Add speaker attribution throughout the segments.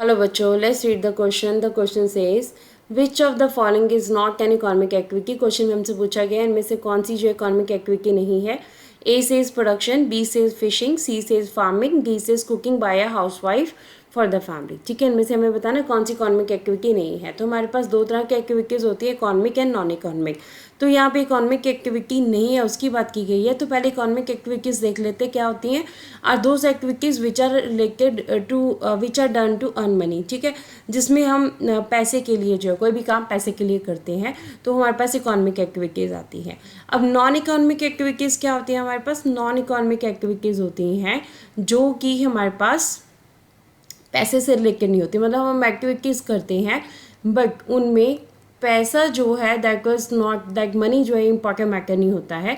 Speaker 1: Hello बच्चों, let's read the question. The question says which of the following is not an economic activity. Question में हमसे पूछा गया है इनमें से कौन सी जो इकोनॉमिक एक्टिविटी नहीं है. A says production, B says fishing, C says farming, D says cooking by a housewife for the family. ठीक है, इनमें से हमें बताना कौन सी इकोनॉमिक एक्टिविटी नहीं है. तो हमारे पास दो तरह की एक्टिविटीज़ होती है, इकोनॉमिक एंड नॉन इकोनॉमिक. तो यहाँ पे इकोनॉमिक एक्टिविटी नहीं है उसकी बात की गई है. तो पहले इकोनॉमिक एक्टिविटीज़ देख लेते क्या होती हैं. Are those activities which are related to which are done to earn money. ठीक है, जिसमें हम पैसे के लिए जो है कोई भी काम पैसे के लिए करते हैं तो हमारे पास इकोनॉमिक एक्टिविटीज़ आती है. अब नॉन इकोनॉमिक एक्टिविटीज़ क्या होती है हमारे पास. नॉन इकोनॉमिक एक्टिविटीज़ होती हैं जो कि हमारे पास पैसे से रिलेटेड नहीं होती. मतलब हम एक्टिविटीज़ करते हैं बट उनमें पैसा जो है that was not that money जो है इम्पॉर्टेंट मैटर नहीं होता है.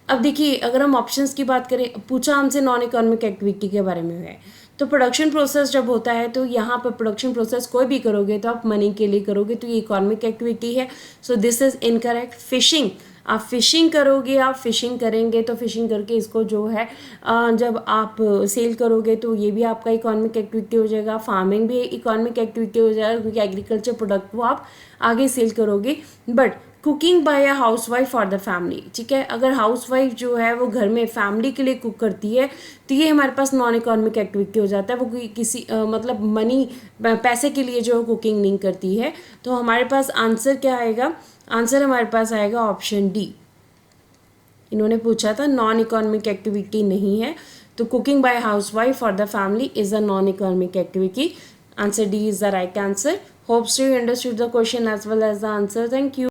Speaker 1: अब देखिए, अगर हम ऑप्शंस की बात करें, पूछा हमसे नॉन इकोनॉमिक एक्टिविटी के बारे में है. तो प्रोडक्शन प्रोसेस जब होता है तो यहाँ पर प्रोडक्शन प्रोसेस कोई भी करोगे तो आप मनी के लिए करोगे तो ये इकोनॉमिक एक्टिविटी है. So this is incorrect. Fishing, आप फिशिंग करोगे, आप फिशिंग करेंगे तो फिशिंग करके इसको जो है जब आप सेल करोगे तो ये भी आपका इकोनॉमिक एक्टिविटी हो जाएगा. फार्मिंग भी इकोनॉमिक एक्टिविटी हो जाएगा क्योंकि एग्रीकल्चर प्रोडक्ट को आप आगे सेल करोगे. But cooking by a housewife for the family, ठीक है, अगर हाउस वाइफ जो है वो घर में फैमिली के लिए कुक करती है तो ये हमारे पास नॉन इकोनॉमिक एक्टिविटी हो जाता है. वो किसी मतलब मनी पैसे के लिए जो कुकिंग नहीं करती है. तो हमारे पास आंसर क्या आएगा. आंसर हमारे पास आएगा ऑप्शन डी. इन्होंने पूछा था नॉन इकोनॉमिक एक्टिविटी नहीं है तो cooking by housewife for the family is a non economic activity. Answer D is the right answer. Hopes you understood the question as well as the answer. Thank you.